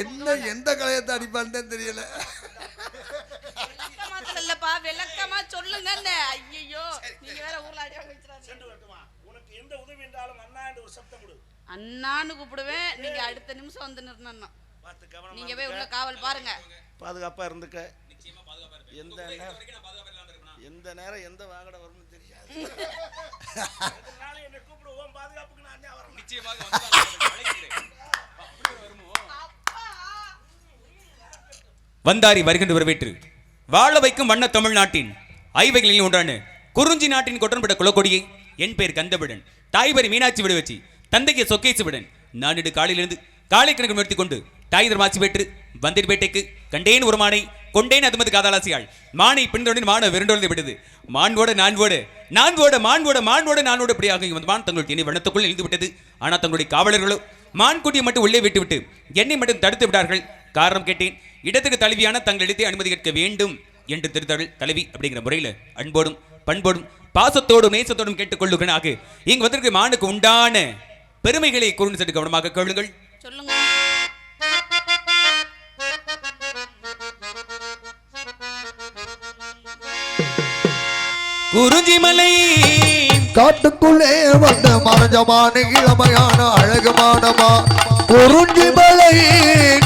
என்ன எந்த கலையத்தை அடிப்பான்னு தெரியல. இல்லப்பா விளக்கமா சொல்லுங்க. ஐயோ நீங்க வேற ஊர்ல அடி வாங்க வச்சிராதீங்க. உனக்கு எந்த உதவி என்றாலும் அண்ணா என்று ஒரு சத்தம் கொடு. அண்ணான்னு கூப்பிடுவேன். நீங்க அடுத்த நிமிஷம் வந்து நிறணும். நீங்க போய் உள்ள காவல் பாருங்க. பாதுகாப்பா இருந்துக்க. நிச்சயமா பாதுகாப்பா இருப்பேன். எந்த நேரம் எந்த வாகட வரும்னு தெரியாது. அதனால என்ன கூப்பிடுவோம் பாதுகாப்புக்கு நான் தான் வரணும். நிச்சயமாக வந்தாரி வருகின்ற வரவேற்று வாழ வைக்கும் வண்ண தமிழ்நாட்டின் ஐவகைகளில் ஒன்றான குறிஞ்சி நாட்டின் கொட்டன்பட்ட குலக்கொடியை என் பெயர் கந்தவிடன் தாய்வரி மீனாட்சி விட வச்சு தந்தைக்கு சொக்கேசு விடன் நானிடு காலையிலிருந்து காலை கணக்கு நிறுத்தி கொண்டு தாய் தர்மாட்சி பெற்று வந்திர் பேட்டைக்கு கண்டேன் ஒரு மானை கொண்டேன் அதுமது காதாலாசியாள் மானை பின்தொடர்ந்து மான விரண்டோடு விடுது மான்வோட நான்வோட இப்படியாக இந்த மான் தங்களுடைய எண்ணெய் வண்ணத்துக்குள் எழுந்து விட்டது. ஆனால் தங்களுடைய காவலர்களோ மான்குட்டியை மட்டும் உள்ளே விட்டுவிட்டு என்னை மட்டும் தடுத்து விட்டார்கள். காரணம் கேட்டேன். இடத்துக்கு தழுவியான தங்கள் இடத்தை அனுமதி கேட்க வேண்டும் என்று திருத்தவள் தலைவி அப்படிங்கிற முறையில் அன்போடும் பண்போடும் பாசத்தோடும் நேசத்தோடும் கேட்டுக்கொள்ளுகிறாக இங்கு வந்திருக்கிற மானுக்கு உண்டான பெருமைகளை கூர்ந்து சற்று கவனமாக கேளுங்கள். சொல்லுங்க. குறிஞ்சி மலை காட்டுக்குள்ளே வந்த மரஜமான இளமையான அழகுமானமா. குறிஞ்சி மலை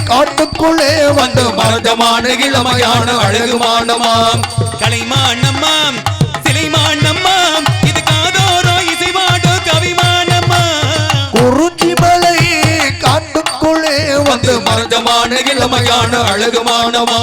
காட்டுக்குள்ளே வந்த மரஜமான இளமையான அழகுமானமாம். கலைமானம்மாம் சிலைமானம்மாம் இது காதோரோ இசைவாடோ கவிமானம்மாம். குறிஞ்சி மலை காட்டுக்குள்ளே வந்த மரஜமான இளமையான அழகுமானமா.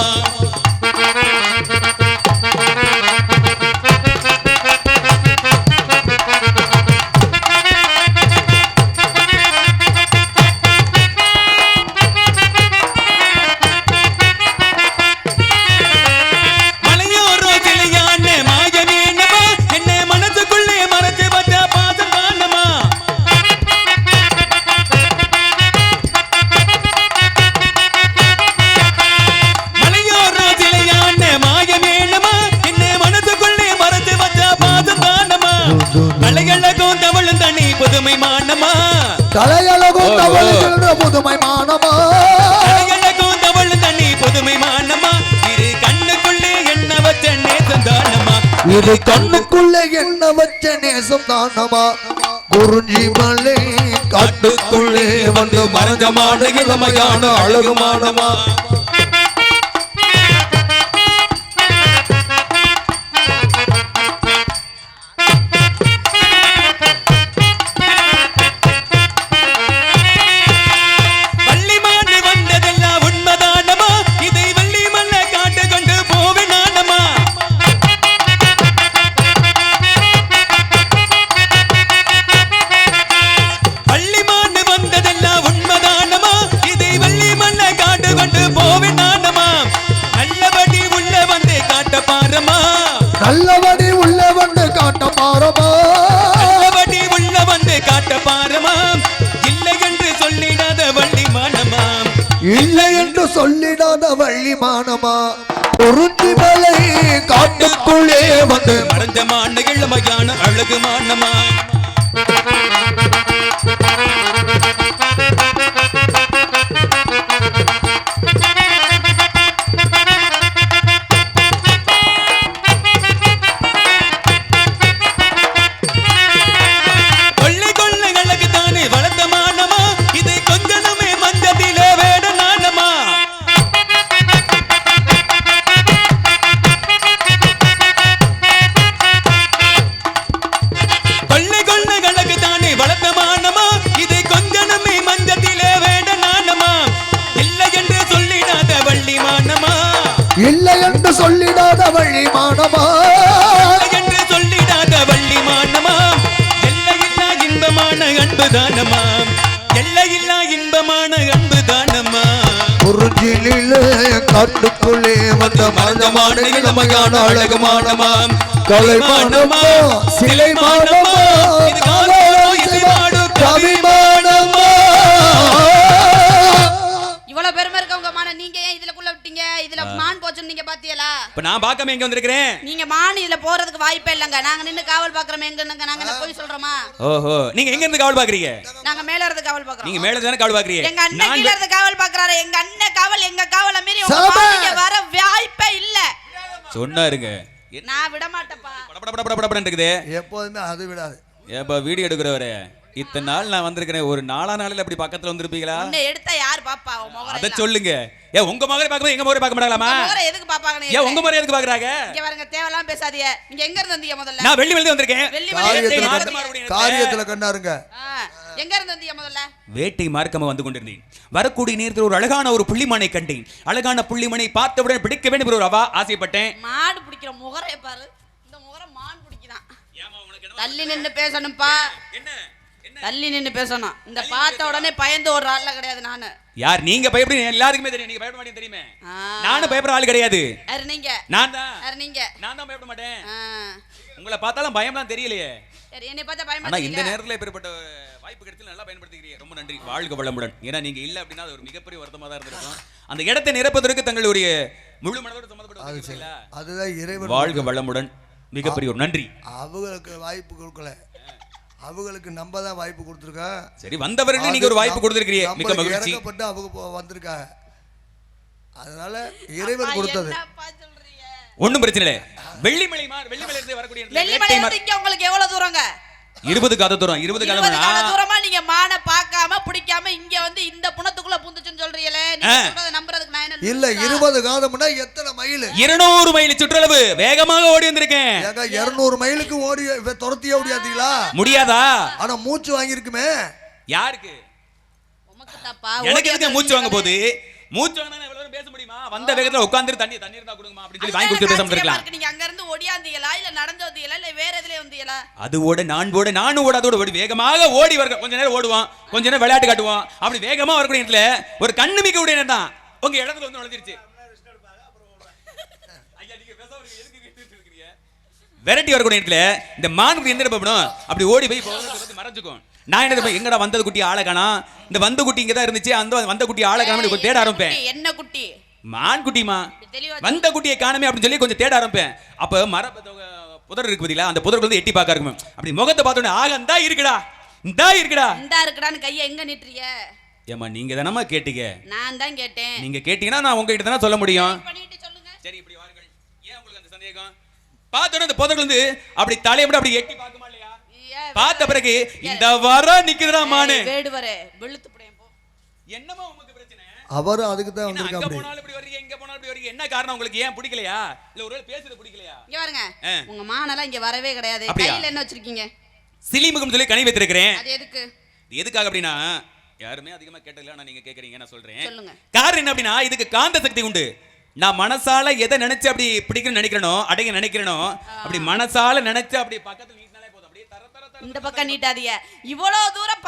கலையழகும் தவழுகின்ற புதுமை மானமா. கலையழகும் தவழும் தண்ணி புதுமை மானமா. இரு கண்ணுக்குள்ளே என்ன வச்ச நேசம் தானமா. இரு கண்ணுக்குள்ளே என்ன வச்ச நேசம் தானமா. குறிஞ்சி மலை காட்டுக்குள்ளே வந்து மரஜமான இளமையான அழகுமானமா. நல்லபடி உள்ள வந்து காட்ட பாரமா. நல்லபடி உள்ள வந்து காட்ட பாரமா. இல்லை என்று சொல்லிடாத வள்ளி மானமாம். இல்லை என்று சொல்லிடாத வள்ளி மானமா. குறிஞ்சி மலை காட்டுக்குள்ளே வந்து மறைஞ்சமான இளமையான அழகு மானமா. இல்லை என்று சொல்லிடாத வள்ளி மானமா. என்று சொல்லிடாத வள்ளி மானமா. எல்லையில்லா இன்பமான அன்பு தானமா. எல்லையில்லா இன்பமான அன்பு தானமா. குறிஞ்சியிலே காட்டுக்குள்ளே வந்த மரஜமான இளமையான அழகுமானமா. கலைமானமா சிலைமானமா கவிமானமா. இவ்வளவு பெருமை இருக்கவங்க மான நீங்க ஏன் இதுலக்குள்ள விட்டீங்க? இதுல மான் போச்சுன்னு நீங்க பாத்தீங்களா? இப்ப நான் பார்க்காம எங்க வந்திருக்கிறேன்? நீங்க மான் இதுல போறதுக்கு வாய்ப்பே இல்லங்க. நாங்க நின்னு காவல் பாக்குறோம். எங்கங்க நாங்க என்ன போய் சொல்றோமா? ஓஹோ, நீங்க எங்க இருந்து காவல் பாக்குறீங்க? நாங்க மேல இருந்து காவல் பாக்குறோம். நீங்க மேல தான காவல் பாக்குறீங்க? எங்க அண்ணன் கீழ இருந்து காவல் பாக்குறாரு. எங்க அண்ணன் காவல் எங்க காவல மீறி உங்க சாபா. மானிங்க வர வாய்ப்பே இல்ல. சொன்னாருங்க. நான் விட மாட்டேப்பா. படபடபடபடன்னு இருக்குது. எப்போதுமே அது விடாது. ஏப்பா வீடியோ எடுக்கிறவரே, இத்தனை நாள் நான் வந்திருக்கிறேன், ஒரு நாளில் அப்படி பக்கத்துல வந்திருப்பீங்களா? உன்னை எடுத்தா யார் பாப்பா? உன் முகரை அத சொல்லுங்க. ஏன் உங்க மகரை பார்க்கும்போது எங்க மகரை பார்க்க மாட்டாங்களாமா? முகரை எதுக்கு பாப்பாங்க? ஏன் உங்க மகரை எதுக்கு பாக்குறாங்க? இங்க பாருங்க, தேவலாம் பேசாதீங்க. நீங்க எங்க இருந்து வந்தீங்க முதல்ல? நான் வெள்ளி வெளியே வந்திருக்கேன். வெள்ளி வெளியே காரியத்துல கண்ணாருங்க. எங்க இருந்து வந்தீங்க முதல்ல? வேட்டை மார்க்கமா வந்து கொண்டிருந்தேன். வரக்கூடிய நேரத்தில் ஒரு அழகான ஒரு புள்ளிமானை கண்டேன். அழகான புள்ளிமானை பார்த்தவுடன் பிடிக்க வேண்டும் என்று ஒரு ஆசைப்பட்டேன். மாடு பிடிக்கிற முகரை பாரு. இந்த முகரை மான் பிடிக்குதான். தள்ளி நின்னு பேசணும்பா. என்ன தள்ளி நின்னு பேசணும். இந்த பார்த்த உடனே பயந்து ஒரு ஆள்ல கிடையாது நானு. யார் நீங்க பயப்படுறீங்க? எல்லாருக்குமே தெரியும். நீங்க பயப்பட மாட்டீங்க தெரியுமே. நானும் பயப்படுற ஆள் கிடையாது. யார் நீங்க? நான் தான். யார் நீங்க? நான் தான் பயப்பட மாட்டேன். உங்களை பார்த்தாலும் பயம்லாம் தெரியலையே. சரி, என்னை பார்த்தா பயமா ஆனா இந்த நேரத்துல இப்படிப்பட்ட வாய்ப்பு கிடைச்சு நல்லா பயன்படுத்திக்கிறீங்க. ரொம்ப நன்றி. வாழ்க வளமுடன். ஏன்னா நீங்க இல்ல அப்படின்னா அது ஒரு மிகப்பெரிய வருத்தமா தான் இருந்திருக்கும். அந்த இடத்தை நிரப்புவதற்கு தங்களுடைய முழு மனதோடு சம்மதப்பட்டு அதுதான் இறைவன். வாழ்க வளமுடன். மிகப்பெரிய ஒரு நன்றி. அவங்களுக்கு வாய்ப்பு கொடுக்கல, அவங்களுக்கு நம்ம தான் வாய்ப்பு கொடுத்துருக்கோம். சரி, வந்தவர்களுக்கு நீங்க ஒரு வாய்ப்பு கொடுத்திருக்கீங்க. மிக மகிழ்ச்சி. இறக்கப்பட்டு அவங்க வந்திருக்காங்க. அதனால இறைவன் கொடுத்தது. ஒண்ணும் பிரச்சனை இல்லை. வெள்ளிமலை இருந்து வரக்கூடிய வெள்ளிமலை இங்க உங்களுக்கு எவ்வளவு தூரங்க? 20 காத தூரம். 20 காத தூரமா நீங்க மான பார்க்காம பிடிக்காம இங்க வந்து இந்த புணத்துக்குள்ள புந்துச்சுன்னு சொல்றீங்களே, நீங்க சொல்றத நம்புறதுக்கு நான் என்ன? இல்ல 20 காதம்னா எத்தனை மைல்? 200 மைல் சுற்றளவு வேகமாக ஓடி வந்திருக்கேன். ஏங்க 200 மைலுக்கு ஓடி துரத்தியே ஓடியாதீங்களா? முடியாதா? ஆனா மூச்சு வாங்கிருக்குமே. யாருக்கு? உமக்கு தாப்பா. எனக்கு எதுக்கு மூச்சு வாங்க போகுது? மூச்சு வாங்கினா எவ்வளவு பேச முடியுமா? வந்த வேகத்துல உட்கார்ந்து தண்ணி இருந்தா கொடுங்கமா அப்படி சொல்லி வாங்கி கொடுத்து பேசாம இருக்கலாம். நீங்க அங்க இருந்து ஓடியாந்தீங்களா இல்ல நடந்து வந்தீங்களா இல்ல வேற எதுல வந்தீங்களா? அதுவோட நானும் ஓடாதோட ஓடி வேகமாக ஓடி வர. கொஞ்ச நேரம் ஓடுவோம், கொஞ்ச நேரம் விளையாட்டு காட்டுவோம். அப்படி வேகமா வரக்கூடிய இடத்துல ஒரு கண்ணுமிக்க உடைய நேரம் தான் உங்க இடத்துல வந்து நுழைஞ்சிருச்சு. வெரைட்டி வரக்கூடிய இடத்துல இந்த மான் எந்த பண்ணணும்? அப்படி ஓடி போய் மறைஞ்சுக்கும். நான் என்ன எங்கடா வந்தது குட்டி ஆளை காணா, இந்த வந்த குட்டி இங்க தான் இருந்துச்சு, அந்த வந்த குட்டி ஆளை காணாம தேட ஆரம்பிப்பேன். என்ன குட்டி? மான் குட்டிமா. வந்த குட்டியை காணமே அப்படின்னு சொல்லி கொஞ்சம் தேட ஆரம்பிப்பேன். அப்ப மர புதர் இருக்கு பாத்தீங்களா, அந்த புதருக்கு வந்து எட்டி பார்க்க இருக்கும். அப்படி முகத்தை பார்த்தோன்னே ஆக இந்தா இருக்குடா, இந்தா இருக்குடான்னு கையை எங்க நிட்டுறிய? ஏமா நீங்க தானமா கேட்டீங்க? நான் தான் கேட்டேன். நீங்க கேட்டீங்கன்னா நான் உங்ககிட்ட தானே சொல்ல முடியும். சரி இப்படி வாருங்கள். ஏன் உங்களுக்கு அந்த சந்தேகம்? பார்த்தோன்னே அந்த புதர்ல இருந்து அப்படி தலையை மட்டும் அப்படி எட்டி பார்க்குமா இல்லையா? பார்த்த பிறகு இந்த வர நிக்குதுடா மானே. வேடுவரே வெளுத்து புடியேன் போ. என்னமா உங்களுக்கு பிரச்சனை? அவரும் அதுக்கு தான் வந்திருக்காங்க. அங்க போனாலும் இப்படி வரீங்க, இங்க போனாலும் இப்படி வரீங்க. என்ன காரணம் உங்களுக்கு? ஏன் பிடிக்கலையா? இல்ல ஒருவேளை பேசுறது பிடிக்கலையா? இங்க பாருங்க, உங்க மானெல்லாம் இங்க வரவே கிடையாது. கையில என்ன வச்சிருக்கீங்க? சிலிமுகம் சொல்லி கனி வைத்திருக்கிறேன். அது எதுக்கு? எதுக்காக அப்படின்னா யாருமே அதிகமா கேட்டதில்ல, ஆனா நீங்க கேக்குறீங்க, நான் சொல்றேன். காரணம் என்ன அப்படின்னா இதுக்கு காந்த சக்தி உண்டு. நான் மனசால எதை நினைச்சு அப்படி பிடிக்கணும்னு நினைக்கிறனோ, அடைய நினைக்கிறனோ, அப்படி மனசால நினைச்சு அப்படி பக்கத்துல நீட்டினாலே போதும். அப்படியே தர தர தர இந்த பக்கம் நீட்டாதீங்க. இவ்வளவு தூரம்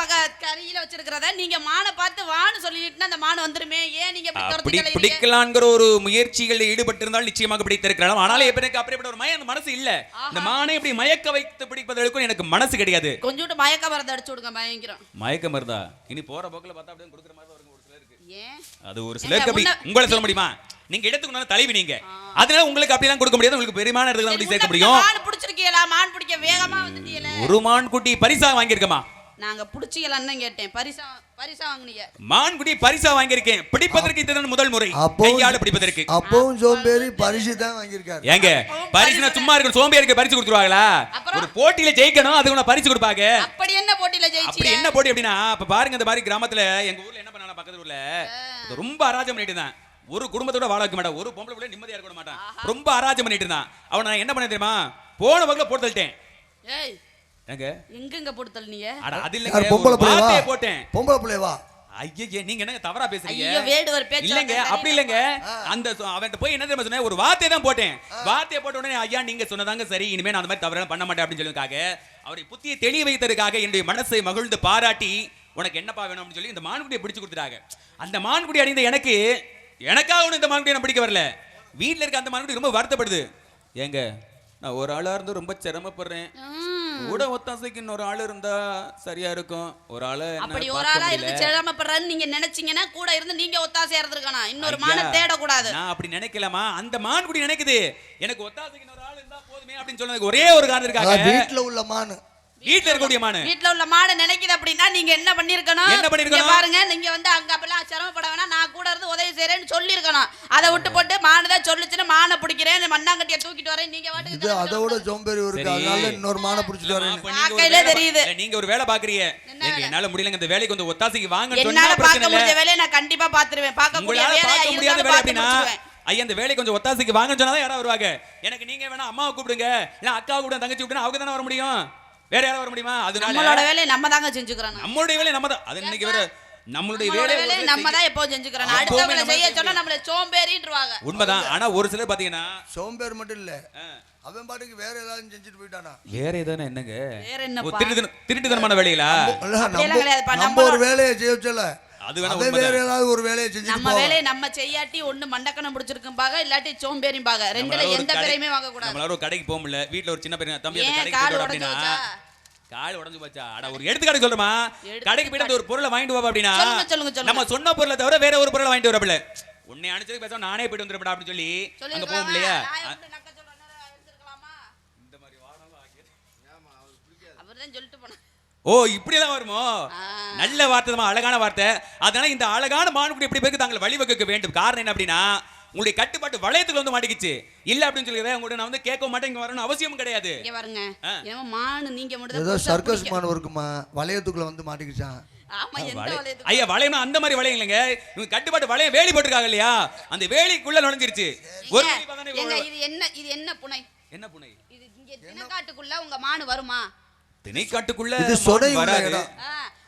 கரையில வச்சிருக்கிறத நீங்க மானை பார்த்து வான்னு சொல்லிட்டுனா அந்த மான் வந்துருமே. ஏன் நீங்க அப்படி பிடிக்கலாம்ங்கற ஒரு முயற்சிகளில் ஈடுபட்டு இருந்தால் நிச்சயமாக பிடித்திருக்கலாம். ஆனால் எனக்கு அப்படிப்பட்ட ஒரு அந்த மனசு இல்ல. இந்த மானை இப்படி மயக்க வைத்து பிடிப்பதற்கு எனக்கு மனசு கிடையாது. கொஞ்சம் மயக்க மருந்து அடிச்சு விடுங்க. மயங்கிறோம். மயக்க மருந்தா? இனி போற போக்குல பார்த்தா அப்படியே கொடுக்குற மாதிரி தான் ஒரு சிலருக்கு. ஏன் அது ஒரு சிலருக்கு அப்படி உங்களை சொல்ல முடியுமா? நீங்க இடத்துக்கு தலைவி நீங்க, அதனால உங்களுக்கு அப்படிலாம் கொடுக்க முடியாது. உங்களுக்கு பெரியமான இடத்துல தான் சேர்க்க முடியும். மான் பிடிச்சிருக்கீங்களா? மான் பிடிக்க வேகமா வந்துட்டீங்களே. ஒரு மான் குட்டி பரிசா வாங்கியிருக்கமா? நாங்க பிடிச்சிக்கலான்னு கேட்டேன். பரிசா வாங்குனீங்க. மான் குட்டி பரிசா வாங்கியிருக்கேன். பிடிப்பதற்கு இதுதான் முதல் முறை. கையால பிடிப்பதற்கு. அப்பவும் சோம்பேறி பரிசு தான் வாங்கியிருக்காரு. ஏங்க பரிசுனா சும்மா இருக்கு, சோம்பேறிக்கு பரிசு கொடுத்துருவாங்களா? ஒரு போட்டியில ஜெயிக்கணும், அதுக்கு நான் பரிசு கொடுப்பாங்க. அப்படி என்ன போட்டியில ஜெயிச்சீங்க? அப்படி என்ன போட்டி அப்படின்னா, அப்ப பாருங்க இந்த மாதிரி கிராமத்துல எங்க ஊர்ல என்ன பண்ணாங்க, பக்கத்து ஊர்ல ரொம்ப அராஜகம் பண்ணிட்டு தான். ஒரு குடும்பத்தோட வாழ வைக்க மாட்டான், ஒரு பொம்பளை பிள்ளை நிம்மதியா இருக்க மாட்டான். ரொம்ப அராஜகம் பண்ணிட்டு இருந்தான். அவன் நான் என்ன பண்ண தெரியுமா? போன வகையில போட்டு தள்ளிட்டேன். ஏய் எங்க எங்க போட்டு தள்ளினீங்க? அட அது இல்லங்க, பொம்பளை பிள்ளைவா போட்டேன். பொம்பளை பிள்ளைவா? ஐயே நீங்க என்ன தவறா பேசுறீங்க? ஐயோ வேடுவர் பேச்சு இல்லங்க, அப்படி இல்லங்க. அந்த அவன்ட்ட போய் என்ன தெரியுமா சொன்னேன்? ஒரு வார்த்தை தான் போட்டேன். வார்த்தையை போட்ட உடனே ஐயா நீங்க சொன்னதாங்க சரி, இனிமே நான் அந்த மாதிரி தவறெல்லாம் பண்ண மாட்டேன் அப்படின்னு சொல்லிருக்காங்க. அவரை புத்தியை தெளிய வைத்ததுக்காக என்னுடைய மனசை மகிழ்ந்து பாராட்டி உனக்கு என்னப்பா வேணும் அப்படின்னு சொல்லி இந்த மான்குட்டியை பிடிச்சு கொடுத்துட்டாங்க. அந்த மான்குட்டி அணிந்த எனக்காக ஒன்று இந்த மான்குட்டியை நான் பிடிக்க வரல. வீட்டில் இருக்க அந்த மான்குட்டி ரொம்ப வருத்தப்படுது. ஏங்க நான் ஒரு ஆளா இருந்து ரொம்ப சிரமப்படுறேன். கூட ஒத்தாசைக்கு இன்னொரு ஆள் இருந்தா சரியா இருக்கும். ஒரு ஆளு அப்படி ஒரு ஆளா இருந்து சிரமப்படுறன்னு நீங்க நினைச்சீங்கன்னா கூட இருந்து நீங்க ஒத்தாசையா இருந்திருக்கணும். இன்னொரு மானை தேடக்கூடாது. நான் அப்படி நினைக்கலாமா? அந்த மான் குடி நினைக்குது எனக்கு ஒத்தாசைக்கு இன்னொரு ஆள் இருந்தா போதுமே அப்படின்னு சொன்னதுக்கு ஒரே ஒரு காரணம் இருக்காங்க. வீட்டுல உள்ள மானு, வீட்டுல இருக்கக்கூடிய மானு, வீட்டுல உள்ள மாடு நினைக்குது அப்படின்னா நீங்க என்ன பண்ணிருக்கணும்? பாருங்க, நீங்க வந்து அங்க அப்பெல்லாம் சிரமப்பட வேணா, நான் கூட இருந்து உதவி செய்யறேன்னு சொல்லிருக்கணும். அதை விட்டு போட்டு மானுதான் சொல்லுச்சுன்னு மானை பிடிக்கிறேன், மண்ணாங்கட்டியை தூக்கிட்டு வரேன், நீங்க இது அதோட சோம்பேறி இருக்கு. அதனால இன்னொரு மானை பிடிச்சிட்டு வரேன். கையில தெரியுது நீங்க ஒரு வேலை பாக்குறீங்க. என்னால முடியலங்க, இந்த வேலைக்கு வந்து ஒத்தாசைக்கு வாங்க சொன்னா என்னால பிரச்சனை பார்க்க இல்ல. முடிஞ்ச வேலையை நான் கண்டிப்பா பாத்துருவேன். பார்க்க முடியாத வேலை அப்படின்னா ஐயா இந்த வேலைக்கு கொஞ்சம் ஒத்தாசைக்கு வாங்கன்னு சொன்னாதான் யாராவது வருவாங்க. எனக்கு நீங்க வேணா அம்மாவை கூப்பிடுங்க, இல்ல அக்காவை கூப்பிடுங்க, தங்கச்சி கூப்பிடுங்க, அவங்க தானே வர முடியும். வேற யாரும் வர முடியுமா? அதனால நம்மளோட வேலையை நம்ம தாங்க செஞ்சுக்கிறோம். நம்மளுடைய வேலையை நம்ம தான். அது இன்னைக்கு வேற நம்மளுடைய வேலையை நம்ம தான் எப்போ செஞ்சுக்கிறோம். அடுத்தவங்கள செய்ய சொன்னா நம்மள சோம்பேறின்றுவாங்க. உண்மைதான். ஆனா ஒரு சிலர் பாத்தீங்கன்னா சோம்பேறி மட்டும் இல்ல, அவன் பாட்டுக்கு வேற ஏதாவது செஞ்சுட்டு போயிட்டானா. வேற ஏதானே என்னங்க? வேற என்னப்பா? திருட்டுத்தனமான வேலைகளா? நம்ம ஒரு வேலையை செய்ய வச்சல, அது வேணா வேற ஏதாவது ஒரு வேலையை செஞ்சு நம்ம வேலையை நம்ம செய்யாட்டி ஒண்ணு மண்டக்கணம் பிடிச்சிருக்கும் பாக, இல்லாட்டி சோம்பேறியும் பாக. ரெண்டுல எந்த பேரையுமே வாங்க கூடாது. நம்மளால ஒரு கடைக்கு போக முடியல, வீட்ல ஒரு சின்ன பையன் தம்பி அந்த கடைக்கு போறோம் அப்படினா கால் உடைஞ்சு போச்சா? அட ஒரு எடுத்துக்காட்டு சொல்றமா, கடைக்கு போயிட்டு ஒரு பொருளை வாங்கிட்டு வா அப்படினா நம்ம சொன்ன பொருளை தவிர வேற ஒரு பொருளை வாங்கிட்டு வரப்பல, உன்னை அனுப்பிச்சு பேச நானே போயிட்டு வந்துறேன் அப்படி சொல்லி அங்க போக முடியலையா? இந்த மாதிரி வாடலாம் ஆகியது. ஏமா அவர் பிடிக்காது. அவர்தான் சொல்லிட்டு போனா. ஓ இப்படி எல்லாம் வருமோ? நல்ல வார்த்தை தான், அழகான வார்த்தை. அதனால இந்த அழகான மானுக்குடி எப்படி பேருக்கு தாங்கள் வழிவகுக்க வேண்டும். காரணம் என்ன அப்படின்னா, உங்களுடைய கட்டுப்பாட்டு வளையத்துக்கு வந்து மாட்டிக்கிச்சு இல்ல அப்படின்னு சொல்லி உங்கள்ட்ட நான் வந்து கேட்க மாட்டேன், இங்க வரணும் அவசியம் கிடையாது. இங்க பாருங்க, ஏமா மானு நீங்க மட்டும் ஏதோ சர்க்கஸ் மான் இருக்குமா, வளையத்துக்குள்ள வந்து மாட்டிக்கிச்சான். ஆமா, எந்த வளையத்துக்கு? ஐயா வளையம்னா அந்த மாதிரி வளையம் இல்லைங்க, இவங்க கட்டுப்பாட்டு வளையம் வேலி போட்டுருக்காங்க இல்லையா, அந்த வேலிக்குள்ள நுழைஞ்சிருச்சு. ஒரு இது என்ன புனை? என்ன புனை? இது இங்க தினக்காட்டுக்குள்ள உங்க மானு வருமா? திணைக்காட்டுக்குள்ள வராது.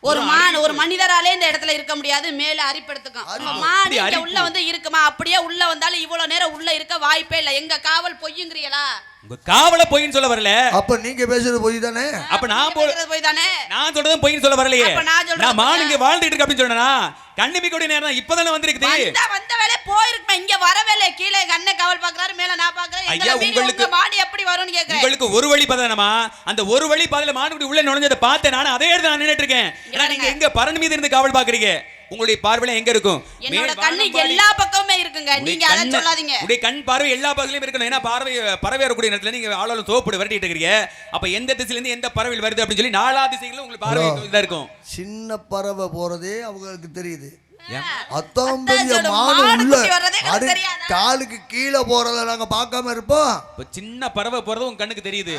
ஒரு மனிதராலே இந்த இடத்துல இருக்க முடியாது, மேல அரிப்படுத்துக்கும். மான் இங்க உள்ள வந்து இருக்குமா? அப்படியே உள்ள வந்தாலும் இவ்வளவு நேரம் உள்ள இருக்க வாய்ப்பே இல்ல. எங்க காவல் பொய்யுங்கறீங்களா? உங்க காவல பொய்ன்னு சொல்ல வரல. அப்ப நீங்க பேசுறது பொய் தானே? அப்ப நான் பேசுறது பொய் தானே? நான் சொல்றதும் பொய்ன்னு சொல்ல வரலையே. நான் மான் இங்க வாழ்ந்துட்டு இருக்கு அப்படி சொன்னேனா? கண்ணிமி கொடி நேரம் இப்பதானே வந்திருக்குது. வந்த வேலை போயிருக்குமா? இங்க வர வேலை கீழே கண்ணை காவல் பாக்குறாரு, மேல நான் பாக்குறேன். ஐயா உங்களுக்கு மாடு எப்படி வரும்னு கேக்குறேன். உங்களுக்கு ஒரு வழி பாதனமா? அந்த ஒரு வழி பாதையில மான்குடி உள்ள நுழைஞ்சத பார்த்தேன் நான். அதே இடத்துல நான் நின்னுட்டு இருக்கேன். ஏன்னா நீங்க எங்க பரணி மீது இருந்து காவல் பாக்குறீங்க? உங்களுடைய பார்வையில எங்க இருக்கும்? என்னோட கண்ணு எல்லா பக்கமுமே இருக்குங்க. நீங்க அத சொல்லாதீங்க. உங்களுடைய கண் பார்வை எல்லா பக்கத்துலயும் இருக்கணும். ஏன்னா பறவை வரக்கூடிய நேரத்துல நீங்க ஆளாலும் சோப்பு வரட்டிட்டு இருக்கீங்க. அப்ப எந்த திசையில இருந்து எந்த பறவை வருது அப்படின்னு சொல்லி நாலா திசையில உங்களுக்கு பார்வை இதா இருக்கும். சின்ன பறவை போறதே அவங்களுக்கு தெரியுது. அத்தம் பெரிய மானு உள்ள காலுக்கு கீழே போறத நாங்க பார்க்காம இருப்போம். இப்ப சின்ன பறவை போறது உங்க கண்ணுக்கு தெரியுது.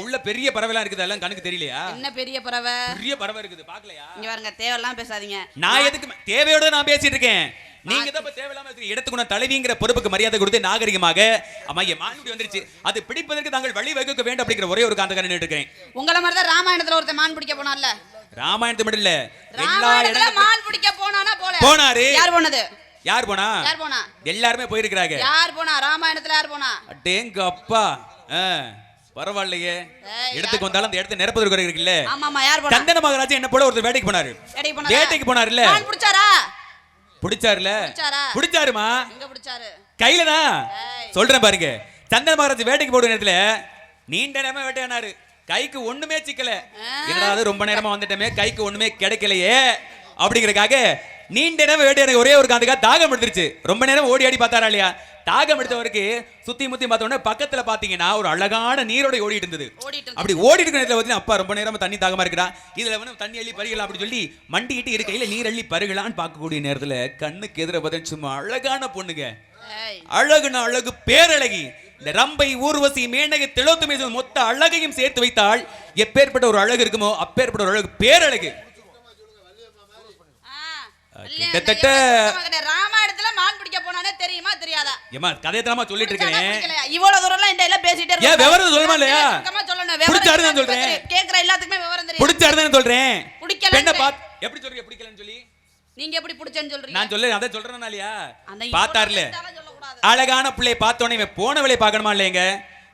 உள்ள பெரிய பறவை எல்லாம் இருக்குது, எல்லாம் கண்ணுக்கு தெரியலையா? என்ன பெரிய பறவை? பெரிய பறவை இருக்குது, பாக்கலையா? இங்க பாருங்க, தேவையெல்லாம் பேசாதீங்க. நான் எதுக்கு தேவையோட நான் பேசிட்டு இருக்கேன். நீங்க தான் தேவையில்லாம இடத்துக்கு நான் தலைவிங்கிற பொறுப்புக்கு மரியாதை கொடுத்து நாகரிகமாக அம்மா மான்குடி வந்துருச்சு, அது பிடிப்பதற்கு தாங்கள் வழி வகுக்க வேண்டும் அப்படிங்கிற ஒரே ஒரு காரணத்துக்காக நின்னுட்டு இருக்கேன். உங்களை மாதிரி தான் ராமாயணத்துல ஒருத்தன் மான் பிடிக்க போனான்ல. ராமாயணத்து மட்டும் இல்ல, எல்லா இடத்துல மான் பிடிக்க போனாரு. யார் போனது? யார் போனா? எல்லாருமே போயிருக்காங்க. யார் போனா? ராமாயணத்துல யார் போனா? அடேங்க அப்பா, பரவாயில்லையே. இடத்துக்கு வந்தாலும் அந்த இடத்தை நிரப்பதற்கு இருக்குல்ல. ஆமாமா, யார் போனா? சந்தன மகாராஜா என்ன போல ஒருத்தர் வேட்டைக்கு போனாரு. வேட்டைக்கு போனாருல்ல, மான் பிடிச்சாரா? பிடிச்சாருல? பிடிச்சாருமா? எங்க பிடிச்சாரு? கையில தான். சொல்றேன் பாருங்க, சந்தன மகாராஜா வேட்டைக்கு போற நேரத்துல நீண்ட நேரமா வேட்டையானாரு, கைக்கு ஒண்ணுமே சிக்கல. என்னடா ரொம்ப நேரமா வந்துட்டமே, கைக்கு ஒண்ணுமே கிடைக்கலையே அப்படிங்கறதுக்காக நீண்ட நேரம் வேட்டையாட ஒரே ஒரு காந்துக்காக தாகம் எடுத்துருச்சு. ரொம்ப நேரம் ஓடி ஆடி பார்த்தாரா இல்லையா? தாகம் எடுத்தவருக்கு சுத்தி முத்தி பார்த்த உடனே பக்கத்துல பாத்தீங்கன்னா ஒரு அழகான நீரோட ஓடிட்டு இருந்தது. அப்படி ஓடிட்டு இருக்க நேரத்துல வந்து அப்பா ரொம்ப நேரமா தண்ணி தாகமா இருக்குடா, இதுல வந்து தண்ணி அள்ளி பருகலாம் அப்படின்னு சொல்லி மண்டிக்கிட்டு இருக்கையில நீர் அள்ளி பருகலான்னு பார்க்கக்கூடிய நேரத்துல கண்ணுக்கு எதிர பார்த்தா சும்மா அழகான பொண்ணுங்க. அழகுனா அழகு, பேரழகி. இந்த ரம்பை, ஊர்வசி, மேனகை, திலோத்தமை மொத்த அழகையும் சேர்த்து வைத்தால் எப்பேற்பட்ட ஒரு அழகு இருக்குமோ அப்பேற்பட்ட ஒரு அழகு, பேரழகு. கிட்டத்தட்ட ராமாயணத்துல மான் பிடிக்க போனானே தெரியுமா தெரியாதா? ஏமா கதையத்தனமா சொல்லிட்டு இருக்கேன். இவ்வளவு தூரம் எல்லாம் இந்த எல்லாம் பேசிட்டே இருக்க. ஏன் விவரம் சொல்லமா இல்லையா? சொல்லணும். பிடிச்சாரு நான் சொல்றேன். கேக்குற எல்லாத்துக்குமே விவரம் தெரியும். பிடிச்சாரு நான் சொல்றேன். பிடிக்கல. பெண்ணை பாத்து எப்படி சொல்றீங்க? பிடிக்கலன்னு சொல்லி நீங்க எப்படி பிடிச்சேன்னு சொல்றீங்க? நான் சொல்ல அத சொல்றேனா இல்லையா? பார்த்தார்ல அழகான பிள்ளையை பார்த்தோனே இவன் போன வேலையை பார்க்கணுமா இல்லையங்க?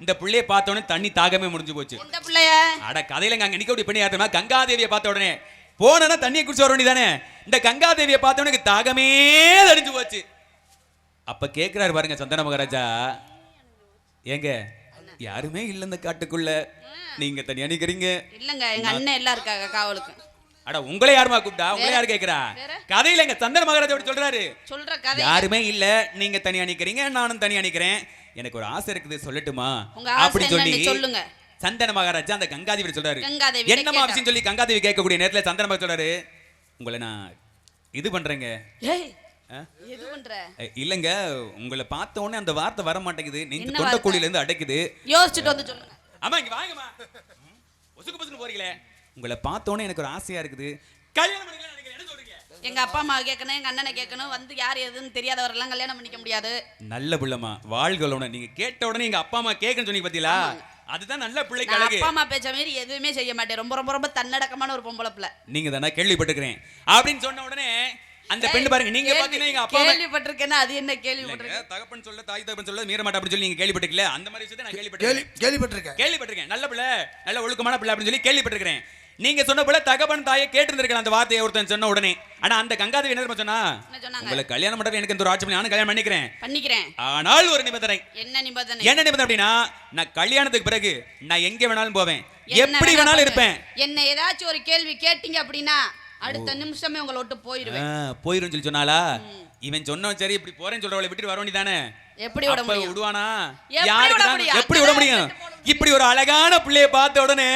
இந்த பிள்ளையை பார்த்தோனே தண்ணி தாகமே முடிஞ்சு போச்சு. இந்த பிள்ளைய அட கதையில அங்க நிக்கக்கூடிய பெண்ணை யாருமா? கங்காதேவியை பார்த்த உடனே போனா தண்ணியை குடிச்சு வர வேண்டியதானே. இந்த கங்காதேவியை பார்த்தோன்னே தாகமே தடிஞ்சு போச்சு. அப்ப கேட்கிறாரு பாருங்க சந்தன மகாராஜா, ஏங்க யாருமே இல்ல இந்த காட்டுக்குள்ள, நீங்க தனியா நிக்கிறீங்க. இல்லங்க எங்க அண்ணன் எல்லாம் இருக்காங்க காவலுக்கு. அட உங்களை யாருமா கூப்பிட்டா? உங்களை யாரு கேக்குறா? கதையில எங்க சந்தன மகாராஜா அப்படி சொல்றாரு. சொல்ற கதை யாருமே இல்ல, நீங்க தனியா நிக்கிறீங்க, நானும் தனியா நிக்கிறேன். எனக்கு ஒரு ஆசை இருக்குது, சொல்லட்டுமா? அப்படி சொல்லி சொல்லுங்க. சந்தன மகாராஜா அந்த கங்காதேவி சொல்றாரு. கங்காதேவி என்னமா விஷயம் சொல்லி கங்காதேவி கேட்கக்கூடிய நேரத்துல சந்தன மகாராஜா சொல்றாரு, உங்களை நான் இது பண்றேங்க. எது பண்ற? இல்லங்க, உங்களை பார்த்த உடனே அந்த வார்த்தை வர மாட்டேங்குது, நீங்க தொண்டை குழியில இருந்து அடைக்குது. யோசிச்சுட்டு வந்து சொல்லுங்க. அம்மா இங்க வாங்கம்மா. ஒசுக்கு பொசுக்கு போறீங்களே, உங்களை பார்த்த உடனே எனக்கு ஒரு ஆசையா இருக்குது, கல்யாணம் பண்ணிக்கலாம் நினைக்கிறேன். என்ன சொல்றீங்க? எங்க அப்பா அம்மா கேட்கணும், எங்க அண்ணனை கேட்கணும், வந்து யார் எதுன்னு தெரியாதவரெல்லாம் கல்யாணம் பண்ணிக்க முடியாது. நல்ல பிள்ளைமா, வாழ்களோட நீங்க கேட்ட உடனே எங்க அப்பா அம்மா கேட்கன்னு சொன்னீங்க பாத்தீங்களா, அதுதான் நல்ல பிள்ளைக்கு அழகு. அப்பா அம்மா பேச்ச மாதிரி எதுவுமே செய்ய மாட்டேன், ரொம்ப ரொம்ப ரொம்ப தன்னடக்கமான ஒரு பொம்பளை பிள்ளை. நீங்க தானே கேள்விப்பட்டிருக்கிறேன் அப்படின்னு சொன்ன உடனே அந்த பெண் பாருங்க, நீங்க பாத்தீங்கன்னா எங்க அப்பா கேள்விப்பட்டிருக்கேன்னா அது என்ன கேள்விப்பட்டிருக்கேன்? தகப்பன் சொல்ல தாய் தகப்பன் சொல்ல மீற மாட்டா அப்படின்னு சொல்லி நீங்க கேள்விப்பட்டிருக்கல, அந்த மாதிரி விஷயத்தை நான் கேள்விப்பட்டிருக்கேன். நல்ல பிள்ளை, நல்ல ஒழுக்கமான பிள்ளை அப்படின்னு சொல்லி கேள்விப்பட்டிருக்கிறேன். நீங்க சொன்ன போல தகப்பன் தாயை கேட்டிருந்திருக்கலாம் அந்த வார்த்தையை ஒருத்தன் சொன்ன உடனே. ஆனா அந்த கங்காதேவி என்ன சொன்னா, உங்களை கல்யாணம் பண்றது எனக்கு எந்த ஒரு ஆட்சி, நானும் கல்யாணம் பண்ணிக்கிறேன். ஆனால் ஒரு நிபந்தனை. என்ன நிபந்தனை? என்ன நிபந்தனை அப்படின்னா, நான் கல்யாணத்துக்கு பிறகு நான் எங்க வேணாலும் போவேன், எப்படி வேணாலும் இருப்பேன். என்ன ஏதாச்சும் ஒரு கேள்வி கேட்டீங்க அப்படின்னா அடுத்த நிமிஷமே உங்களை விட்டு போயிரும் சொல்லி சொன்னாலா? இவன் சொன்னவன் சரி, இப்படி போறேன்னு சொல்றவளை விட்டுட்டு வர வேண்டியதானே. எப்படி விட முடியும்? விடுவானா? யாருக்கு எப்படி விட முடியும்? இப்படி ஒரு அழகான பிள்ளைய பார்த்த உடனே,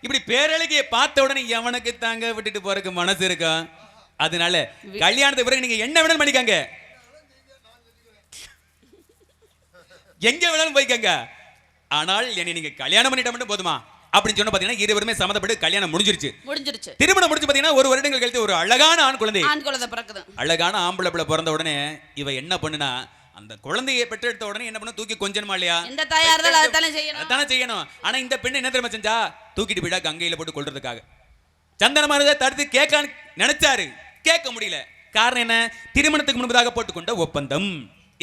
இப்படி பேரழகிய பார்த்த உடனே எவனுக்கு தாங்க விட்டுட்டு போறதுக்கு மனசு இருக்கா? அதனால கல்யாணத்துக்கு பிறகு நீங்க என்ன வேணாலும் பண்ணிக்கங்க, எங்க வேணாலும் போய்க்கங்க, ஆனால் என்னை நீங்க கல்யாணம் பண்ணிட்டா மட்டும் போதுமா அப்படின்னு சொன்ன பாத்தீங்கன்னா இருவருமே சம்மதப்பட்டு கல்யாணம் முடிஞ்சிருச்சு. திருமணம் முடிஞ்சு பாத்தீங்கன்னா ஒரு வருடங்கள் கழித்து ஒரு அழகான ஆண் குழந்தை பிறக்குது. அழகான ஆம்பளை பிள்ளை பிறந்த உடனே இவ என்ன பண்ணுனா, அந்த குழந்தையை பெற்றெடுத்த உடனே என்ன பண்ண, தூக்கி கொஞ்சமா இல்லையா, இந்த தாயா இருந்தாலும் அதானே செய்யணும். ஆனா இந்த பெண்ணு என்ன தெரியுமா செஞ்சா, தூக்கிட்டு போயிடா கங்கையில போட்டு கொல்றதுக்காக. சந்தனமானதை தடுத்து கேட்க நினைச்சாரு, கேட்க முடியல. காரணம் என்ன? திருமணத்துக்கு முன்பதாக போட்டுக்கொண்ட ஒப்பந்தம்.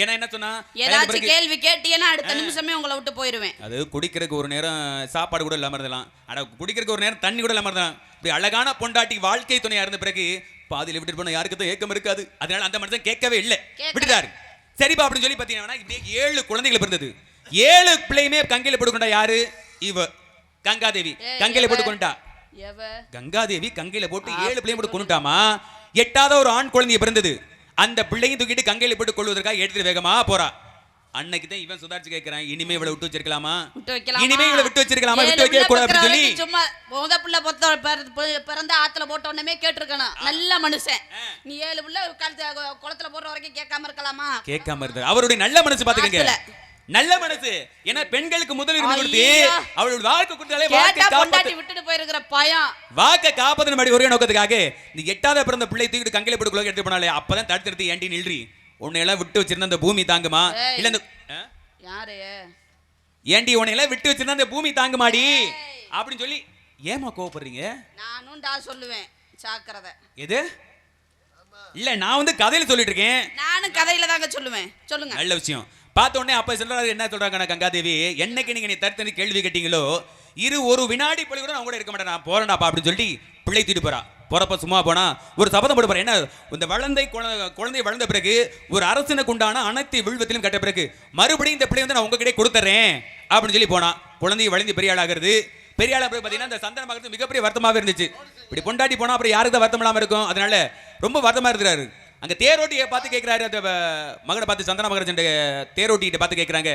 ஏன்னா என்ன சொன்னா, ஏதாச்சும் கேள்வி கேட்டீங்கன்னா அடுத்த நிமிஷமே உங்களை விட்டு போயிருவேன். அது குடிக்கிறதுக்கு ஒரு நேரம் சாப்பாடு கூட இல்லாம இருந்தலாம், ஆனா குடிக்கிறதுக்கு ஒரு நேரம் தண்ணி கூட இல்லாம இருந்தலாம். இப்படி அழகான பொண்டாட்டி வாழ்க்கை துணையா இருந்த பிறகு பாதியில விட்டுட்டு போன யாருக்கு தான் ஏக்கம் இருக்காது. அதனால அந்த மனுஷன் கேட்கவே இல்லை, விட்டுட்டாரு. சரிப்பா அப்படின்னு சொல்லி பாத்தீங்கன்னா இப்படியே 7 குழந்தைகள் பிறந்தது. 7 பிள்ளையுமே கங்கையில போட்டுக்கொண்டா. யாரு? இவ கங்காதேவி கங்கையில போட்டு கொண்டா. கங்காதேவி கங்கையில போட்டு 7 பிள்ளையும் போட்டு கொண்டுட்டாமா. 8வது ஒரு ஆண் குழந்தைய பிறந்தது. அந்த பிள்ளையும் தூக்கிட்டு கங்கையில போட்டு கொள்வதற்காக எடுத்துட்டு வேகமா போறா. அன்னைக்கு தான் இவன் சுதாரிச்சு கேட்கிறான், இனிமே இவளை விட்டு வச்சிருக்கலாமா, இனிமே இவளை விட்டு வச்சிருக்கலாமா, விட்டு வைக்க கூடாது அப்படின்னு சொல்லி. சும்மா முத பிள்ளை பிறந்த ஆத்துல போட்ட உடனே கேட்டிருக்கணும். நல்ல மனுஷன் நீ 7 பிள்ளை குளத்துல போற வரைக்கும் கேட்காம இருக்கலாமா? கேட்காம இருந்தா அவருடைய நல்ல மனசு பாத்துக்கங்க, நல்ல மனசு. ஏன்னா பெண்களுக்கு முதலில் கொடுத்து அவளுடைய வாக்கு கொடுத்தாலே பொண்டாட்டி விட்டுட்டு போயிருக்கிற பயம், வாக்க காப்பதன் மாதிரி ஒரே நோக்கத்துக்காக இந்த 8வது பிறந்த பிள்ளை தூக்கிட்டு கங்கையில போட்டு எடுத்து போனாலே, அப்பதான் தடுத்து ஏண்டி நில்றி, உன்னையெல்லாம் விட்டு வச்சிருந்த அந்த பூமி தாங்குமா? இல்ல இந்த யாரு ஏண்டி உன்னையெல்லாம் விட்டு வச்சிருந்த அந்த பூமி தாங்குமாடி அப்படின்னு சொல்லி ஏமா கோவப்படுறீங்க? நானும் சொல்லுவேன் ஜாக்கிரதை. எது? இல்ல நான் வந்து கதையில சொல்லிட்டு இருக்கேன். நானும் கதையில தாங்க சொல்லுவேன். சொல்லுங்க. நல்ல விஷயம். பார்த்த உடனே அப்ப சொல்றாரு, என்ன சொல்றாங்க கங்காதேவி, என்னைக்கு நீங்க நீ தடுத்து கேள்வி கேட்டீங்களோ ஒரு வினாடி பொழுது கூட நான் கூட இருக்க மாட்டேன், நான் போறேன்டாப்பா அப்படின்னு சொல்லி பிள்ளை தூக்கிட்டு போறா. போறப்ப சும்மா போனா ஒரு சபதம் போட்டு போறேன். என்ன? இந்த குழந்தை வளர்ந்த பிறகு ஒரு அரசனுக்கு உண்டான அனைத்து விழுவத்திலும் கட்ட பிறகு மறுபடியும் இந்த பிள்ளை வந்து நான் உங்ககிட்ட கொடுத்துறேன் அப்படின்னு சொல்லி போனா. குழந்தையை வளர்ந்து பெரிய ஆளாகிறது. பெரிய ஆளா பாத்தீங்கன்னா இந்த சந்தனமாகிறது மிகப்பெரிய வருத்தமாவே இருந்துச்சு. இப்படி பொண்டாட்டி போனா அப்புறம் யாருக்கு தான் வருத்தம் இல்லாம இருக்கும். அதனால ரொம்ப வருத்தமா இருக்கிறாரு. அங்க தேரோட்டியை பார்த்து கேட்கிறாரு, அந்த மகனை பார்த்து சந்தன மகராஜன் தேரோட்டிகிட்ட பார்த்து கேட்கிறாங்க,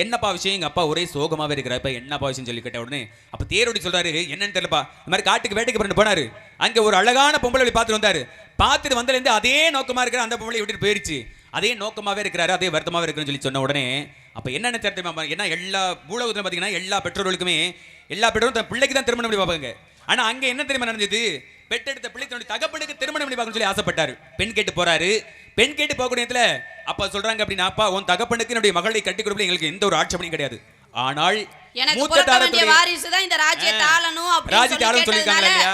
என்னப்பா விஷயம்? எங்க அப்பா ஒரே சோகமாவே இருக்கிறார், இப்ப என்னப்பா விஷயம் சொல்லி கேட்ட உடனே அப்ப தேரோட்டி சொல்றாரு, என்னன்னு தெரியலப்பா, இந்த மாதிரி காட்டுக்கு வேட்டைக்கு பிறந்து போனாரு. அங்க ஒரு அழகான பொம்பளை பார்த்துட்டு வந்தாரு. பார்த்துட்டு வந்ததுலேருந்து அதே நோக்கமா இருக்கிற அந்த பொம்பளை விட்டுட்டு போயிருச்சு. அதே நோக்கமாவே இருக்கிறாரு, அதே வருத்தமாவே இருக்குன்னு சொல்லி சொன்ன உடனே அப்ப என்னென்ன தெரியுமா, ஏன்னா எல்லா பூலோகத்துல பாத்தீங்கன்னா எல்லா பெற்றோர்களுக்குமே எல்லா பெற்றோரும் தன் பிள்ளைக்கு தான் திருமணம் பண்ணி பார்ப்பாங்க. ஆனா அங்க என்ன தெரியுமா நடந்தது, பெற்றெடுத்த பிள்ளை தன்னுடைய தகப்பனுக்கு திருமணம் பண்ணி பார்க்கணும்னு சொல்லி ஆசைப்பட்டாரு. பெண் கேட்டு போறாரு. பெண் கேட்டு போகக்கூடிய இடத்துல அப்பா சொல்றாங்க அப்படின்னா, அப்பா உன் தகப்பனுக்கு என்னுடைய மகளை கட்டி கொடுப்பது எங்களுக்கு எந்த ஒரு ஆட்சேபனையும் கிடையாது. ஆனால் மூத்த தாரத்துடைய வாரிசு தான் இந்த ராஜ்யத்தை ஆளணும் அப்படின்னு சொல்லிருக்காங்க இல்லையா,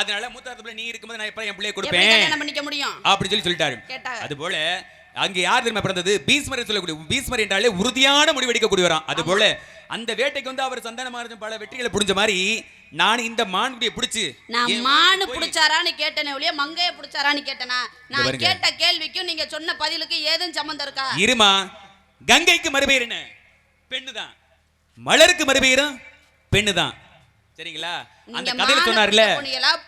அதனால மூத்த தாரத்துல நீ இருக்கும்போது நான் எப்ப என் பிள்ளையை கொடுப்பேன் என்ன பண்ணிக்க முடியும் அப்படி சொல்லி சொல்லிட்டாரு. அதுபோல அங்கே யார் தெரியுமா பிறந்தது, பீஸ்மர் சொல்லக்கூடிய, பீஸ்மர் என்றாலே உறுதியான முடிவெடுக்கக்கூடியவராம். அதுபோல அந்த வேட்டைக்கு வந்து அவர் சந்தன மகாராஜன் பல வெற்றிகளை புடிஞ்ச மாதிரி நான் இந்த மான்குடியை பிடிச்சு, நான் மானு பிடிச்சாரான்னு கேட்டனே ஒழிய மங்கைய பிடிச்சாரான்னு கேட்டனா? நான் கேட்ட கேள்விக்கும் நீங்க சொன்ன பதிலுக்கு ஏதும் சம்பந்தம் இருக்கா? இருமா, கங்கைக்கு மறுபெயர் என்ன? பெண்ணுதான். மலருக்கு மறுபெயரும் பெண்ணுதான். சரிங்களா? அந்த கதையில சொன்னார்ல,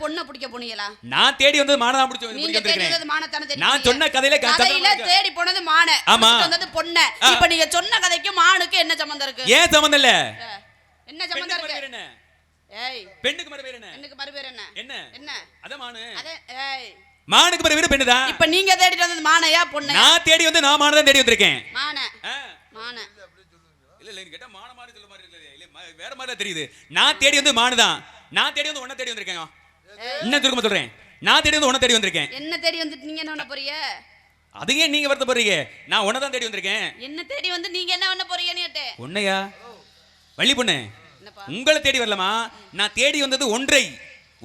பொண்ணை பிடிக்க போனீங்களா? நான் தேடி வந்தது மானை தான் பிடிச்சு நீங்க தேடி வந்தது மானை தான தெரியும். நான் சொன்ன கதையில தேடி போனது மானை, வந்தது பொண்ணை. இப்போ நீங்க சொன்ன கதைக்கு மானுக்கு என்ன சம்பந்தம் இருக்கு? ஏன் சம்பந்தம் இல்ல? என்ன சம்பந்தம் இருக்கு? ஏய், பெண்ணுக்கு மறுபெயர் என்ன? பெண்ணுக்கு மறுபெயர் என்ன? என்ன என்ன? அத மானு. அத ஏய், மானுக்கு மறுபெயர் பெண்ணுதான். இப்போ நீங்க தேடி வந்தது மானையா பொண்ணை? நான் தேடி வந்து நான் மானை தான் தேடி வந்திருக்கேன். மானை மானை இல்ல இல்ல, கேட்டா மானை மானு சொல்ல மாதிரி இல்ல, இல்ல வேற மாதிரி தெரியுது. நான் தேடி வந்து மானு தான். நான் தேடி வந்து உன்னை தேடி வந்திருக்கேன். இன்னும் திரும்ப சொல்றேன், நான் தேடி வந்து உன்னை தேடி வந்திருக்கேன். என்ன தேடி வந்துட்டு நீங்க என்ன பண்ண போறீங்க? அதுக்கே நீங்க வருத்தப்படுறீங்க? நான் உன்னை தான் தேடி வந்திருக்கேன். என்ன தேடி வந்து நீங்க என்ன பண்ண போறீங்கன்னு கேட்டேன். உன்னையா? வள்ளி பொண்ணு, என்னப்பா? உங்களை தேடி வரலமா. நான் தேடி வந்தது ஒன்றை.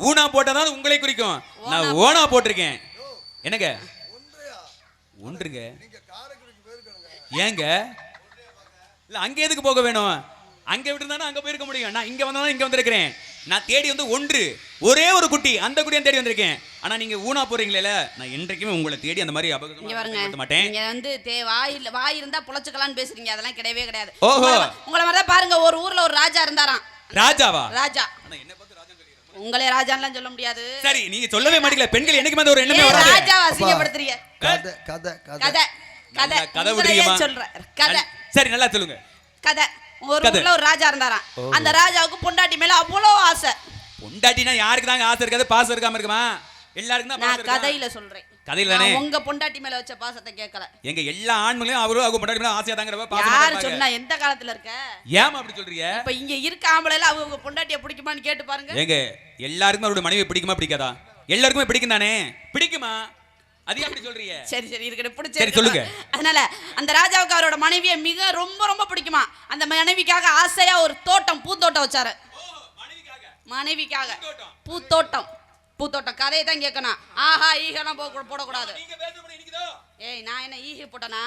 ஊனா போட்டதான் உங்களை குறிக்கும். நான் ஓனா போட்டிருக்கேன். என்னங்க ஒன்றுங்க? ஏங்க இல்ல, அங்க எதுக்கு போக வேணும்? அங்க விட்டுருந்தானே அங்க போயிருக்க முடியும். நான் இங்க வந்தா இங்க வந்திருக்கிறேன். நான் தேடி வந்து ஒன்று, ஒரே ஒரு குட்டி, அந்த குட்டியை தேடி வந்திருக்கேன். ஆனா நீங்க ஊனா போறீங்களே, நான் என்றைக்குமே உங்களை தேடி அந்த மாதிரி அபகரிக்க மாட்டேன். நீங்க வந்து வாய் இருந்தா புலச்சுக்கலாம்னு பேசுறீங்க. அதெல்லாம் கிடையவே கிடையாது. ஓஹோ, உங்களை மாதிரி தான் பாருங்க. ஒரு ஊர்ல ஒரு ராஜா இருந்தாராம். ராஜாவா? ராஜா. உங்களே ராஜான்லாம் சொல்ல முடியாது. சரி, நீங்க சொல்லவே மாட்டீங்களா? பெண்கள் என்னைக்கு வந்து ஒரு எண்ணமே வராது. ராஜாவை அசிங்கப்படுத்துறீங்க. கதை கதை கதை கதை கதை விடுறீங்க. சொல்றேன் கதை. சரி, நல்லா சொல்லுங்க. கதை. ஒரு ஊர்ல ஒரு ராஜா இருந்தாராம். அந்த ராஜாவுக்கு பொண்டாட்டி மேல அவ்வளவு ஆசை. பொண்டாட்டினா யாருக்கு தாங்க ஆசை இருக்காது? பாசம் இருக்காம இருக்குமா? எல்லாருக்கும் தான் பாசம். நான் கதையில சொல்றேன். கதையில தானே. உங்க பொண்டாட்டி மேல வச்ச பாசத்தை கேட்கல. எங்க எல்லா ஆண்களும் அவரும் அவங்க பொண்டாட்டி மேல ஆசையா தாங்கறப்ப பாசம். யார் சொன்னா? எந்த காலத்துல இருக்க? ஏமா அப்படி சொல்றீங்க? இப்ப இங்க இருக்க ஆம்பளைல அவங்க பொண்டாட்டியை பிடிக்குமான்னு கேட்டு பாருங்க. ஏங்க எல்லாருக்கும் அவரோட மனைவி பிடிக்குமா பிடிக்காதா? எல்லாருக்குமே பிடிக்கும் தானே? பிடிக்குமா? அது அப்படி சொல்றீங்க? சரி சரி இருக்கட்டும், பிடிச்ச. சரி சொல்லுங்க. அதனால அந்த ராஜாவுக்கு அவரோட மனைவியை மிக ரொம்ப ரொம்ப பிடிக்குமா. அந்த மனைவிக்காக ஆசையா ஒரு தோட்டம், பூந்தோட்டம் வச்சாரு. மனைவிக்காக பூத்தோட்டம். பூத்தோட்டம் கதையை தான் கேட்கணும். ஆஹா ஈகெல்லாம் போடக்கூடாது. ஏய், நான் என்ன ஈகி போட்டனா?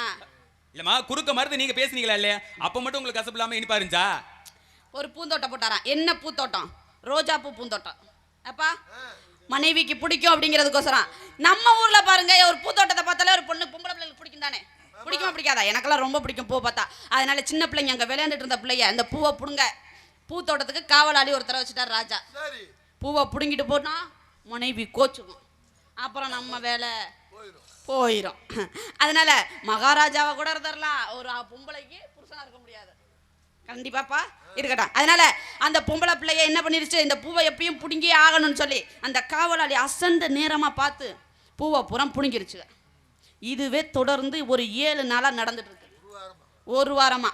இல்லம்மா, குறுக்க மருந்து நீங்க பேசுனீங்களா இல்லையா? அப்ப மட்டும் உங்களுக்கு கசப்பு இல்லாம இனிப்பா இருந்துச்சா? ஒரு பூந்தோட்டம் போட்டாராம். என்ன பூத்தோட்டம்? ரோஜா பூ பூந்தோட்டம். அப்பா மனைவிக்கு பிடிக்கும் அப்படிங்கிறதுக்கோசரம். நம்ம ஊர்ல பாருங்க, ஒரு பூத்தோட்டத்தை பார்த்தாலே ஒரு பொண்ணு பொம்பளை பிள்ளைங்களுக்கு பிடிக்கும் தானே? பிடிக்குமா பிடிக்காதா? எனக்கெல்லாம் ரொம்ப பிடிக்கும் பூ பார்த்தா. அதனால சின்ன பிள்ளைங்க அங்கே விளையாண்டுட்டு இருந்த பிள்ளைய அந்த பூவை பிடுங்க. பூத்தோட்டத்துக்கு காவலாளி ஒருத்தர வச்சுட்டார் ராஜா. பூவை பிடுங்கிட்டு போனா மனைவி கோச்சுக்கும். அப்புறம் நம்ம வேலை போயிடும். அதனால மகாராஜாவை கூட இருந்துடலாம், ஒரு பொம்பளைக்கு புருஷனா இருக்க முடியாது. கண்டிப்பாப்பா இருக்கட்டும். அதனால அந்த பொம்பளை பிள்ளைய என்ன பண்ணிருச்சு, இந்த பூவை எப்பயும் பிடுங்கியே ஆகணும்னு சொல்லி அந்த காவலாளி அசந்த நேரமா பார்த்து பூவை புறம் பிடுங்கிருச்சு. இதுவே தொடர்ந்து ஒரு 7 நாளா நடந்துட்டு இருக்கு. ஒரு வாரமா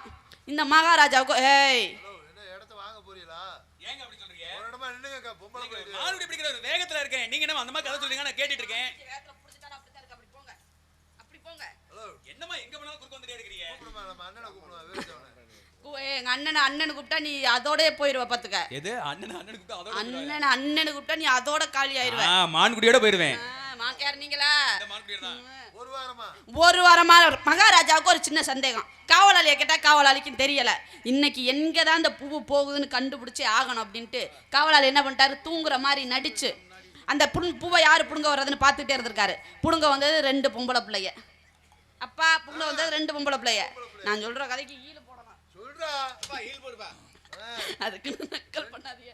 இந்த மகாராஜாவுக்கு ஏய் வேகத்துல இருக்கேன், நீங்க என்ன அந்த மாதிரி கதை சொல்றீங்க? நான் கேட்டுட்டு இருக்கேன். என்னமா எங்க போனாலும் குறுக்க வந்துட்டே இருக்கீங்க? எங்க அண்ணனை கூப்பிட்டா நீ அதோடயே போயிருவ. பாத்துக்க. எது அண்ணனை கூப்பிட்டா அதோட? அண்ணனை கூப்பிட்டா நீ அதோட காலி ஆயிருவ. மான்குடியோட போயிருவேன். மான்கார் நீங்களா? இந்த மான்குடியோட தான். ஒரு வாரமா மகாராஜாவுக்கு ஒரு சின்ன சந்தேகம். காவலாளியை கேட்டா காவலாளிக்கும் தெரியல. இன்னைக்கு எங்க தான் இந்த பூவு போகுதுன்னு கண்டுபிடிச்சே ஆகணும் அப்படின்ட்டு காவலாளி என்ன பண்ணிட்டாரு, தூங்குற மாதிரி நடிச்சு அந்த பூவை யாரு புடுங்க வர்றதுன்னு பார்த்துட்டே இருந்திருக்காரு. புடுங்க வந்தது 2 பொம்பளை பிள்ளைய. அப்பா புடுங்க வந்தது 2 பொம்பளை பிள்ளைய. நான் சொல்ற கதைக்கு ஈழு போடலாம். அதுக்கு நக்கல் பண்ணாதீங்க.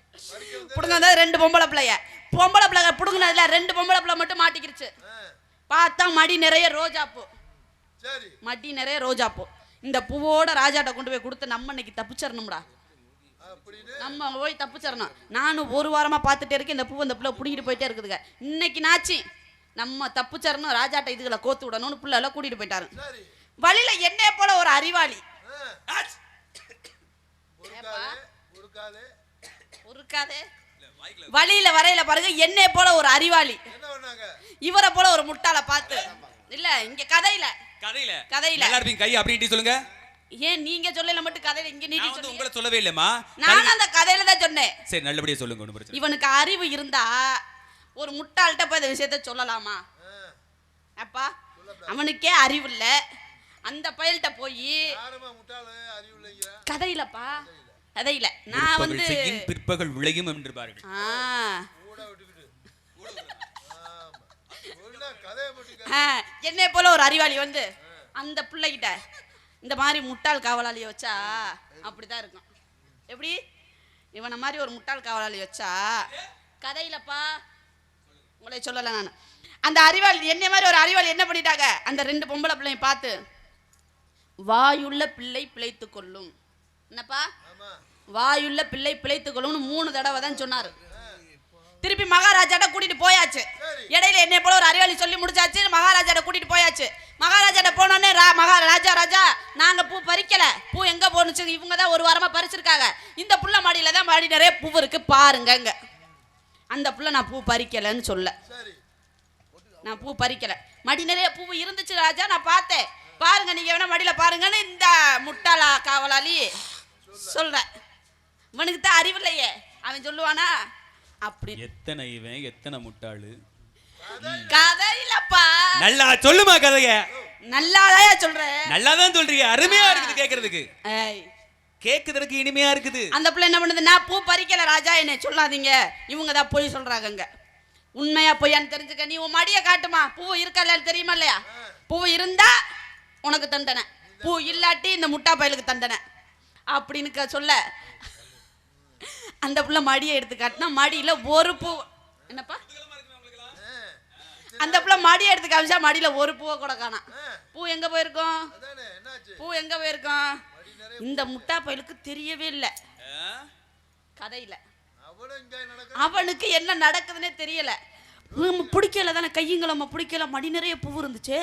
புடுங்க வந்தது 2 பொம்பளை பிள்ளைய. பொம்பளை பிள்ளை புடுங்கினதுல 2 பொம்பளை பிள்ளை மட்டும் மாட்டிக்கிருச்சு. பார்த்தா மடி நிறைய ரோஜாப்பூ. மடி நிறைய ரோஜாப்பூ. இந்த பூவோட ராஜாட்ட கொண்டு போய் கொடுத்து நம்ம இன்னைக்கு தப்பிச்சிடணும்டா. நம்ம போய் தப்பிச்சிடணும். நானும் ஒரு வாரமா பார்த்துட்டே இருக்கேன், இந்த பூ இந்த பிள்ளை பிடிக்கிட்டு போயிட்டே இருக்குதுங்க. இன்னைக்கு நாச்சு நம்ம தப்பிச்சிடணும், ராஜாட்ட இதுகளை கோத்து விடணும்னு பிள்ளை எல்லாம் கூட்டிட்டு போயிட்டாரு. வழியில என்னைய போல ஒரு அறிவாளி வழியில வரையில பாருங்க, என்னைய போல ஒரு அறிவாளி, இவரை போல ஒரு முட்டாளை பார்த்து இல்ல இங்க கதையில எல்லாரும் கை அப்படி சொல்லுங்க. ஏன் நீங்க சொல்லல மட்டும் கதையில இங்க நீட்டி சொல்லுங்க. உங்களை சொல்லவே இல்லம்மா, நான் அந்த கதையில தான் சொன்னேன். சரி நல்லபடியா சொல்லுங்க, ஒண்ணும் பிரச்சனை. இவனுக்கு அறிவு இருந்தா ஒரு முட்டாள்கிட்ட போய் இந்த விஷயத்த சொல்லலாமா? அப்பா அவனுக்கே அறிவு இல்ல, அந்த பயல்கிட்ட போய் கதையிலப்பா கதையில நான் வந்து பிற்பகல் விளையும் என்று பாருங்கள். என்னை போல ஒரு அறிவாளி வந்து அந்த பிள்ளைகிட்ட இந்த மாதிரி முட்டாள் காவலாளிய வச்சா அப்படிதான் இருக்கும். எப்படி இவனை மாதிரி ஒரு முட்டாள் காவலாளி வச்சா கதையிலப்பா உங்களை சொல்லலை நான். அந்த அறிவாளி என்ன மாதிரி ஒரு அறிவாளி என்ன பண்ணிட்டாங்க, அந்த 2 பொம்பளை பிள்ளைங்க பார்த்து வாயுள்ள பிள்ளை பிழைத்து கொள்ளும், என்னப்பா வாயுள்ள பிள்ளை பிழைத்து கொள்ளும்னு 3 தடவை தான் சொன்னாரு. திருப்பி மகாராஜாட்ட கூட்டிட்டு போயாச்சு. இடையில என்னை போல ஒரு அறிவாளி சொல்லி முடிச்சாச்சு. மகாராஜாட்ட கூட்டிட்டு போயாச்சு. மகாராஜாட்ட போனோடனே ராஜா நாங்க பூ பறிக்கல, பூ எங்க போனுச்சு, இவங்க தான் 1 வாரமா பறிச்சிருக்காங்க, இந்த புள்ள மாடியில தான் மாடி நிறைய பூ இருக்கு பாருங்க. அந்த புள்ள நான் பூ பறிக்கலன்னு சொல்ல, நான் பூ பறிக்கல, மடி நிறைய பூ இருந்துச்சு ராஜா, நான் பார்த்தேன், பாருங்க நீங்க வேணா மடியில பாருங்கன்னு இந்த முட்டாளா காவலாளி சொல்ற. இவனுக்கு தான் அறிவில்லையே, அவன் சொல்லுவானா அப்படி? எத்தனை இவன் எத்தனை முட்டாளு. கதை இல்லப்பா, நல்லா சொல்லுமா கதைய. நல்லாதான் சொல்றேன். நல்லாதான் சொல்றீங்க, அருமையா இருக்குது கேக்குறதுக்கு, கேக்குறதுக்கு இனிமையா இருக்குது. அந்த பிள்ளை என்ன பண்ணுது, நான் பூ பறிக்கல ராஜா என்ன சொல்லாதீங்க, இவங்க தான் போய் சொல்றாங்க. உண்மையா பொய்யான்னு தெரிஞ்சுக்க, நீ உன் மடியை காட்டுமா, பூ இருக்கா இல்லையா தெரியுமா இல்லையா, பூ இருந்தா உனக்கு தண்டனை, பூ இல்லாட்டி இந்த முட்டா பயலுக்கு தண்டனை அப்படின்னு சொல்ல. அந்த புள்ள மடியை எடுத்து காட்டினா மடியில 1 பூ, என்னப்பா அந்த புள்ள மடியை எடுத்து காமிச்சா மடியில 1 பூவை கூட காணோம். பூ எங்க போயிருக்கோம், பூ எங்க போயிருக்கோம், இந்த முட்டா பயலுக்கு தெரியவே இல்லை கதையில. அவனுக்கு என்ன நடக்குதுன்னே தெரியல, பிடிக்கல தானே, கையுங்களம்மா பிடிக்கல, மடி நிறைய பூ இருந்துச்சு,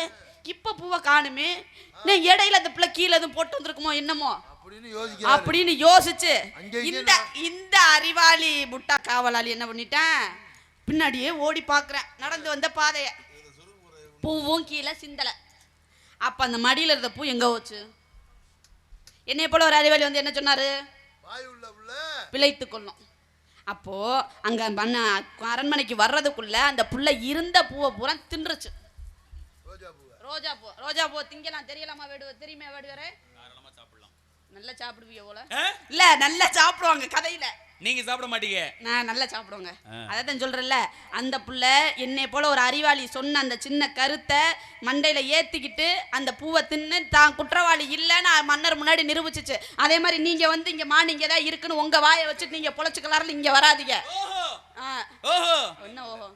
இப்ப பூவை காணுமே, இடையில அந்த பிள்ளை கீழே எதுவும் போட்டு வந்திருக்குமோ என்னமோ அப்படின்னு யோசிச்சு இந்த அறிவாளி முட்டா காவலாளி என்ன பண்ணிட்டேன், பின்னாடியே ஓடி பாக்குறேன் நடந்து வந்த பாதைய, பூவும் கீழே சிந்தல. அப்ப அந்த மடியில இருந்த பூ எங்க போச்சு? என்னைய போல ஒரு அறிவாளி வந்து என்ன சொன்னாரு, பிழைத்து கொள்ளும். அப்போ அங்க அரண்மனைக்கு வர்றதுக்குள்ள அந்த புள்ள இருந்த பூவை பூரா தின்றுச்சு. ரோஜா பூ திங்கலாம் தெரியலாமா, தெரியுமே வேடு வேற நல்லா சாப்பிடுவீங்க போல. இல்ல நல்லா சாப்பிடுவாங்க கதையில, நீங்க சாப்பிட மாட்டீங்க, நான் நல்லா சாப்பிடுவாங்க. அதான் சொல்றேன்ல, அந்த புள்ள என்னை போல ஒரு அறிவாளி சொன்ன அந்த சின்ன கருத்தை மண்டையில ஏத்திக்கிட்டு அந்த பூவை தின்னு தான் குற்றவாளி இல்லைன்னு மன்னர் முன்னாடி நிரூபிச்சிச்சு. அதே மாதிரி நீங்க வந்து இங்க மானிங்க தான் இருக்குன்னு உங்க வாயை வச்சுட்டு நீங்க பொழைச்சுக்கலாம்னு இங்க வராதீங்க. என்ன ஓஹோ